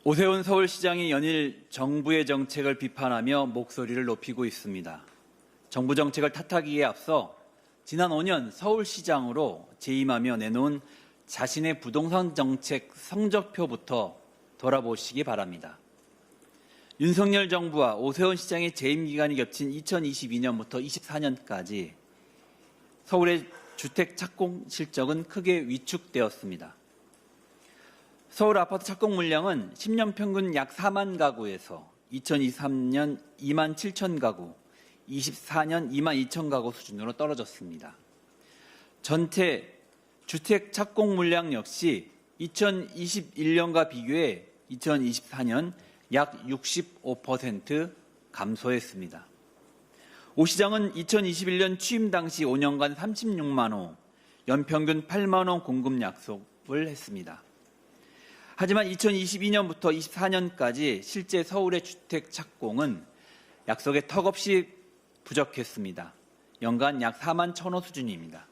오세훈 서울시장이 연일 정부의 정책을 비판하며 목소리를 높이고 있습니다. 정부 정책을 탓하기에 앞서 지난 5년 서울시장으로 재임하며 내놓은 자신의 부동산 정책 성적표부터 돌아보시기 바랍니다. 윤석열 정부와 오세훈 시장의 재임 기간이 겹친 2022년부터 24년까지 서울의 주택 착공 실적은 크게 위축되었습니다. 서울 아파트 착공 물량은 10년 평균 약 4만 가구에서 2023년 2만 7천 가구, 24년 2만 2천 가구 수준으로 떨어졌습니다. 전체 주택 착공 물량 역시 2021년과 비교해 2024년 약 65% 감소했습니다. 오 시장은 2021년 취임 당시 5년간 36만 호, 연평균 8만 호 공급 약속을 했습니다. 하지만 2022년부터 24년까지 실제 서울의 주택 착공은 약속에 턱없이 부족했습니다. 연간 약 4만 1,000호 수준입니다.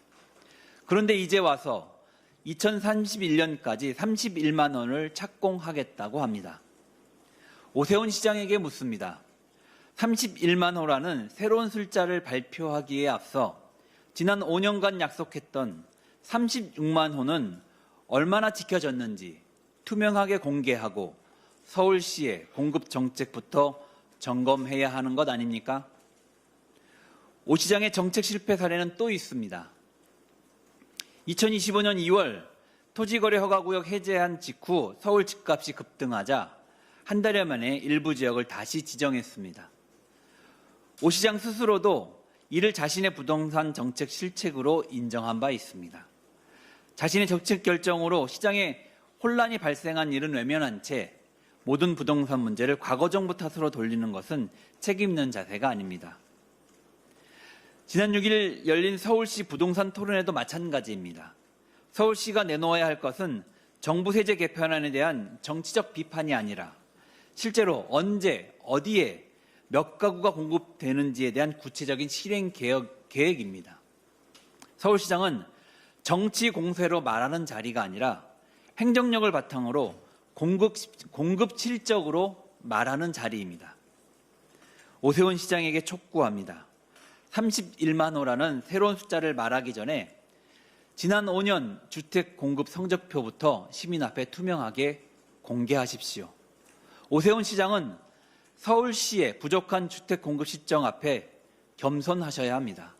그런데 이제 와서 2031년까지 31만 원을 착공하겠다고 합니다. 오세훈 시장에게 묻습니다. 31만 호라는 새로운 숫자를 발표하기에 앞서 지난 5년간 약속했던 36만 호는 얼마나 지켜졌는지 투명하게 공개하고 서울시의 공급 정책부터 점검해야 하는 것 아닙니까? 오 시장의 정책 실패 사례는 또 있습니다. 2025년 2월 토지거래 허가구역 해제한 직후 서울 집값이 급등하자 한 달여 만에 일부 지역을 다시 지정했습니다. 오 시장 스스로도 이를 자신의 부동산 정책 실책으로 인정한 바 있습니다. 자신의 정책 결정으로 시장에 혼란이 발생한 일은 외면한 채 모든 부동산 문제를 과거 정부 탓으로 돌리는 것은 책임 있는 자세가 아닙니다. 지난 6일 열린 서울시 부동산 토론회도 마찬가지입니다. 서울시가 내놓아야 할 것은 정부 세제 개편안에 대한 정치적 비판이 아니라 실제로 언제, 어디에 몇 가구가 공급되는지에 대한 구체적인 실행 계획입니다. 서울시장은 정치 공세로 말하는 자리가 아니라 행정력을 바탕으로 공급 실적으로 말하는 자리입니다. 오세훈 시장에게 촉구합니다. 31만 호라는 새로운 숫자를 말하기 전에 지난 5년 주택 공급 성적표부터 시민 앞에 투명하게 공개하십시오. 오세훈 시장은 서울시의 부족한 주택 공급 실정 앞에 겸손하셔야 합니다.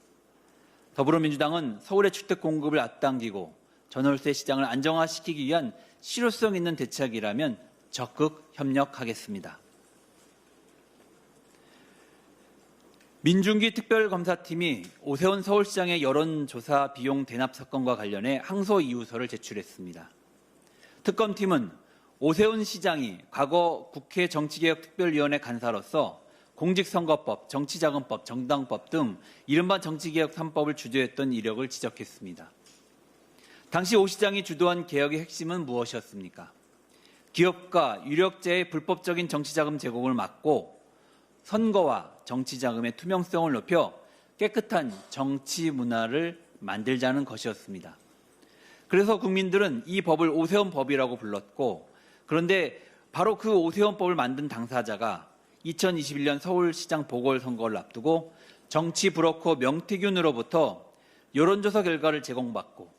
더불어민주당은 서울의 주택 공급을 앞당기고 전월세 시장을 안정화시키기 위한 실효성 있는 대책이라면 적극 협력하겠습니다. 민중기 특별검사팀이 오세훈 서울시장의 여론조사 비용 대납 사건과 관련해 항소이유서를 제출했습니다. 특검팀은 오세훈 시장이 과거 국회 정치개혁특별위원회 간사로서 공직선거법, 정치자금법, 정당법 등 이른바 정치개혁 3법을 주도했던 이력을 지적했습니다. 당시 오 시장이 주도한 개혁의 핵심은 무엇이었습니까? 기업가, 유력자의 불법적인 정치자금 제공을 막고 선거와 정치자금의 투명성을 높여 깨끗한 정치 문화를 만들자는 것이었습니다. 그래서 국민들은 이 법을 오세훈 법이라고 불렀고, 그런데 바로 그 오세훈 법을 만든 당사자가 2021년 서울시장 보궐선거를 앞두고 정치 브로커 명태균으로부터 여론조사 결과를 제공받고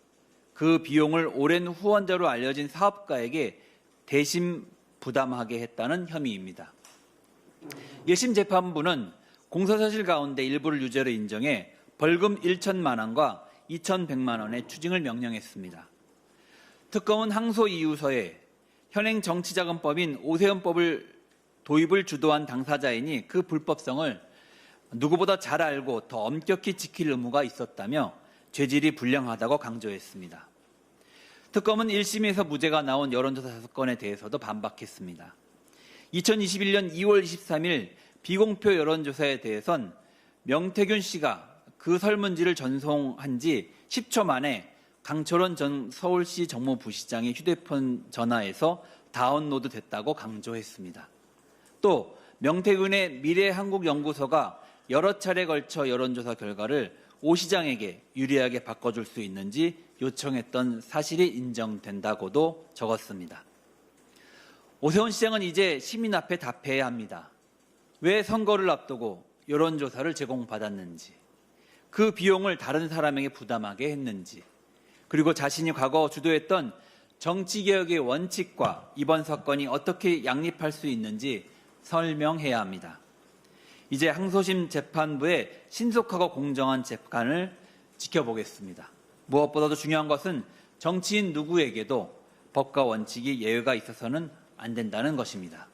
그 비용을 오랜 후원자로 알려진 사업가에게 대신 부담하게 했다는 혐의입니다. 1심 재판부는 공소사실 가운데 일부를 유죄로 인정해 벌금 1천만 원과 2,100만 원의 추징을 명령했습니다. 특검은 항소이유서에 현행 정치자금법인 오세훈법을 도입을 주도한 당사자이니 그 불법성을 누구보다 잘 알고 더 엄격히 지킬 의무가 있었다며 죄질이 불량하다고 강조했습니다. 특검은 1심에서 무죄가 나온 여론조사 사건에 대해서도 반박했습니다. 2021년 2월 23일 비공표 여론조사에 대해선 명태균 씨가 그 설문지를 전송한 지 10초 만에 강철원 전 서울시 정무부시장의 휴대폰 전화에서 다운로드 됐다고 강조했습니다. 또 명태균의 미래한국연구소가 여러 차례 걸쳐 여론조사 결과를 오 시장에게 유리하게 바꿔줄 수 있는지 요청했던 사실이 인정된다고도 적었습니다. 오세훈 시장은 이제 시민 앞에 답해야 합니다. 왜 선거를 앞두고 여론조사를 제공받았는지, 그 비용을 다른 사람에게 부담하게 했는지, 그리고 자신이 과거 주도했던 정치개혁의 원칙과 이번 사건이 어떻게 양립할 수 있는지 설명해야 합니다. 이제 항소심 재판부의 신속하고 공정한 재판을 지켜보겠습니다. 무엇보다도 중요한 것은 정치인 누구에게도 법과 원칙이 예외가 있어서는 안 된다는 것입니다.